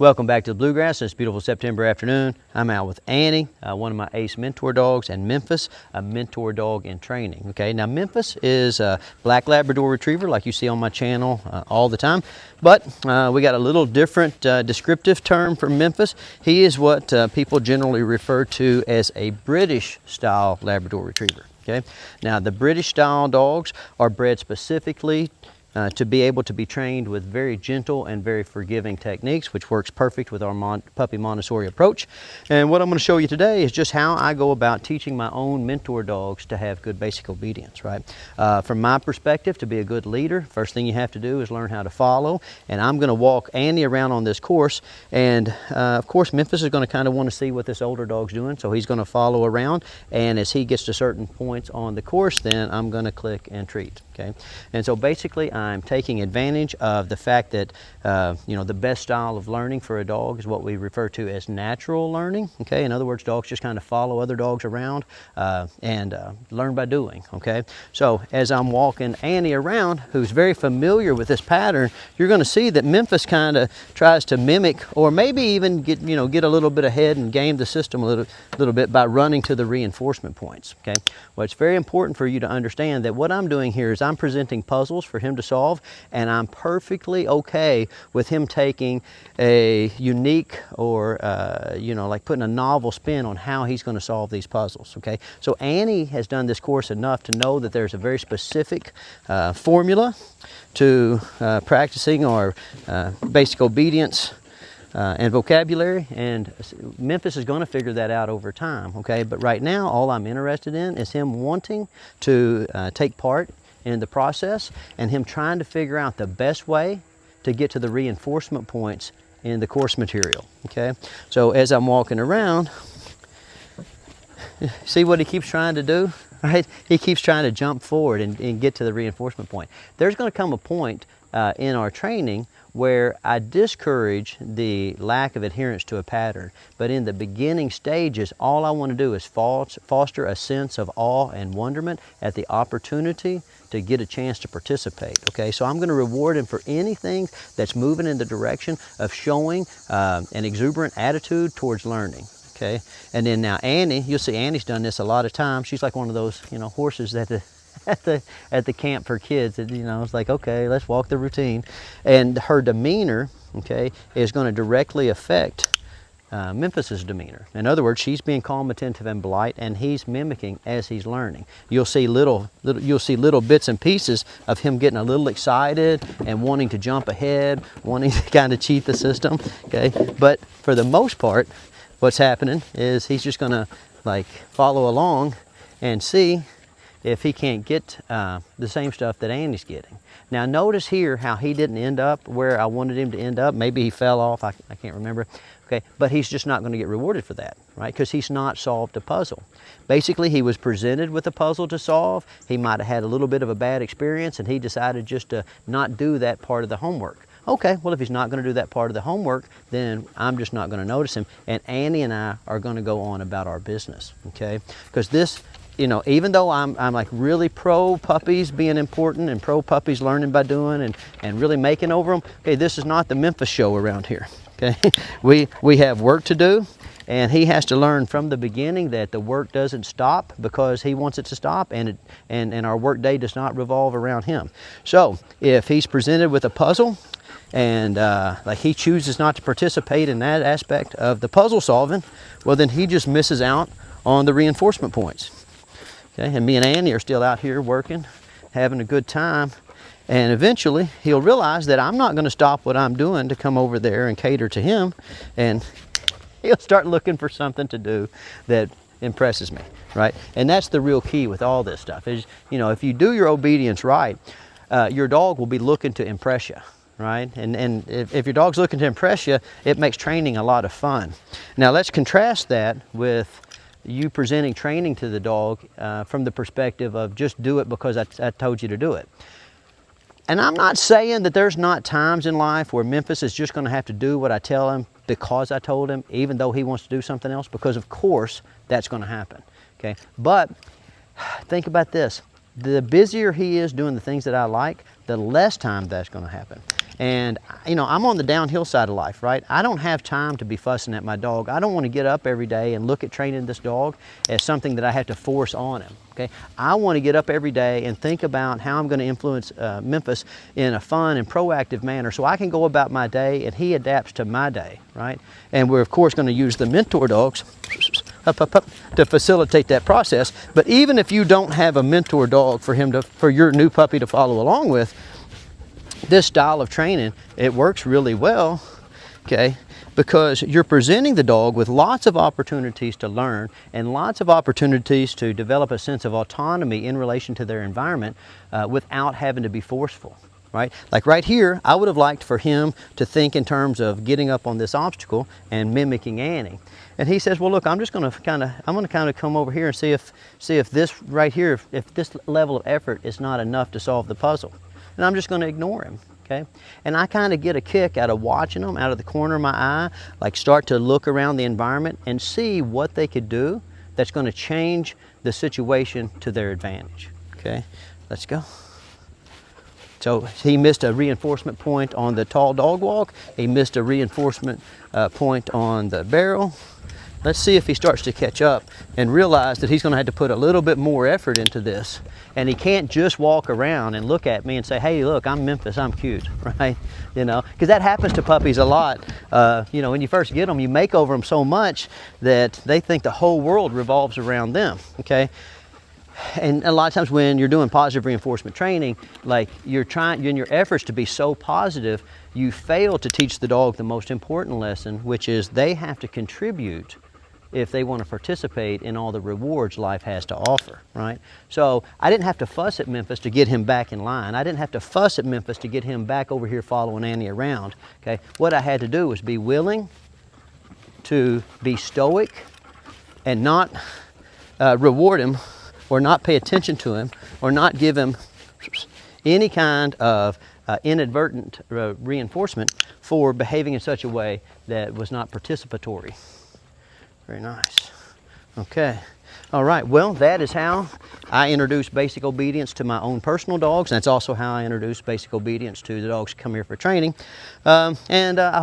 Welcome back to the Bluegrass this beautiful September afternoon. I'm out with Annie, one of my ace mentor dogs, and Memphis, a mentor dog in training. Okay, now Memphis is a black Labrador Retriever like you see on my channel all the time, but we got a little different descriptive term for Memphis. He is what people generally refer to as a British style Labrador Retriever. Okay, now the British style dogs are bred specifically to be able to be trained with very gentle and very forgiving techniques, which works perfect with our Puppy Montessori approach. And what I'm going to show you today is just how I go about teaching my own mentor dogs to have good basic obedience, right? From my perspective, to be a good leader, first thing you have to do is learn how to follow. And I'm going to walk Andy around on this course. And of course, Memphis is going to kind of want to see what this older dog's doing, so he's going to follow around. And as he gets to certain points on the course, then I'm going to click and treat. Okay, and so basically I'm taking advantage of the fact that the best style of learning for a dog is what we refer to as natural learning. Okay, in other words, dogs just kind of follow other dogs around and learn by doing. Okay, so as I'm walking Annie around, who's very familiar with this pattern, you're going to see that Memphis kind of tries to mimic, or maybe even get a little bit ahead and game the system a little bit by running to the reinforcement points. Okay, well, it's very important for you to understand that what I'm doing here is I'm presenting puzzles for him to solve, and I'm perfectly okay with him taking a unique or like putting a novel spin on how he's going to solve these puzzles. Okay, so Annie has done this course enough to know that there's a very specific formula to practicing our basic obedience and vocabulary, and Memphis is going to figure that out over time. Okay, but right now all I'm interested in is him wanting to take part in the process, and him trying to figure out the best way to get to the reinforcement points in the course material. Okay, so as I'm walking around, see what he keeps trying to do, right? He keeps trying to jump forward and get to the reinforcement point. There's going to come a point in our training where I discourage the lack of adherence to a pattern. But in the beginning stages, all I want to do is foster a sense of awe and wonderment at the opportunity to get a chance to participate. Okay, so I'm going to reward him for anything that's moving in the direction of showing an exuberant attitude towards learning. Okay, and then now Annie, you'll see Annie's done this a lot of times. She's like one of those horses that at the camp for kids. It's like, okay, let's walk the routine. And her demeanor, okay, is going to directly affect Memphis's demeanor. In other words, she's being calm, attentive, and polite, and he's mimicking as he's learning. You'll see little bits and pieces of him getting a little excited and wanting to jump ahead, wanting to kind of cheat the system. Okay, but for the most part, what's happening is he's just going to like follow along and see if he can't get the same stuff that Andy's getting. Now notice here how he didn't end up where I wanted him to end up. Maybe he fell off, I can't remember. Okay, but he's just not going to get rewarded for that, right? Because he's not solved a puzzle. Basically, he was presented with a puzzle to solve. He might have had a little bit of a bad experience, and he decided just to not do that part of the homework. Okay, well, if he's not going to do that part of the homework, then I'm just not going to notice him, and Annie and I are going to go on about our business, okay? Because this, even though I'm like really pro puppies being important and pro puppies learning by doing and really making over them, okay, this is not the Memphis show around here, okay? We have work to do, and he has to learn from the beginning that the work doesn't stop because he wants it to stop, and our work day does not revolve around him. So if he's presented with a puzzle, and like he chooses not to participate in that aspect of the puzzle solving, well, then he just misses out on the reinforcement points. Okay, and me and Annie are still out here working, having a good time, and eventually he'll realize that I'm not going to stop what I'm doing to come over there and cater to him, and he'll start looking for something to do that impresses me, right? And that's the real key with all this stuff is, if you do your obedience right, your dog will be looking to impress you. Right? And if your dog's looking to impress you, it makes training a lot of fun. Now let's contrast that with you presenting training to the dog from the perspective of just do it because I told you to do it. And I'm not saying that there's not times in life where Memphis is just going to have to do what I tell him because I told him, even though he wants to do something else, because of course that's going to happen. Okay? But think about this. The busier he is doing the things that I like, the less time that's going to happen. And you know, I'm on the downhill side of life, right? I don't have time to be fussing at my dog. I don't want to get up every day and look at training this dog as something that I have to force on him. Okay? I want to get up every day and think about how I'm going to influence Memphis in a fun and proactive manner so I can go about my day and he adapts to my day, right? And we're of course going to use the mentor dogs to facilitate that process. But even if you don't have a mentor dog for your new puppy to follow along with, this style of training, it works really well, okay? Because you're presenting the dog with lots of opportunities to learn and lots of opportunities to develop a sense of autonomy in relation to their environment without having to be forceful, right? Like right here, I would have liked for him to think in terms of getting up on this obstacle and mimicking Annie. And he says, well, look, I'm going to kind of come over here and see if this right here, if this level of effort is not enough to solve the puzzle. And I'm just going to ignore him, okay? And I kind of get a kick out of watching them out of the corner of my eye, like start to look around the environment and see what they could do that's going to change the situation to their advantage, okay? Let's go. So he missed a reinforcement point on the tall dog walk. He missed a reinforcement point on the barrel. Let's see if he starts to catch up and realize that he's going to have to put a little bit more effort into this. And he can't just walk around and look at me and say, hey, look, I'm Memphis, I'm cute, right? You know, because that happens to puppies a lot. You know, when you first get them, you make over them so much that they think the whole world revolves around them, okay? And a lot of times when you're doing positive reinforcement training, like you're trying, in your efforts to be so positive, you fail to teach the dog the most important lesson, which is they have to contribute if they want to participate in all the rewards life has to offer, right? So I didn't have to fuss at Memphis to get him back in line. I didn't have to fuss at Memphis to get him back over here following Annie around, okay? What I had to do was be willing to be stoic and not reward him or not pay attention to him or not give him any kind of inadvertent reinforcement for behaving in such a way that was not participatory. Very nice. Okay. All right. Well, that is how I introduce basic obedience to my own personal dogs. That's also how I introduce basic obedience to the dogs who come here for training. I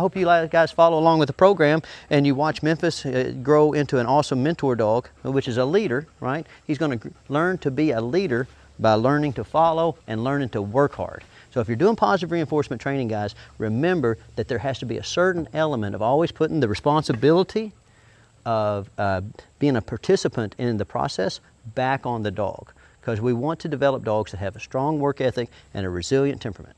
hope you guys follow along with the program and you watch Memphis grow into an awesome mentor dog, which is a leader, right? He's going to learn to be a leader by learning to follow and learning to work hard. So if you're doing positive reinforcement training, guys, remember that there has to be a certain element of always putting the responsibility of being a participant in the process back on the dog, because we want to develop dogs that have a strong work ethic and a resilient temperament.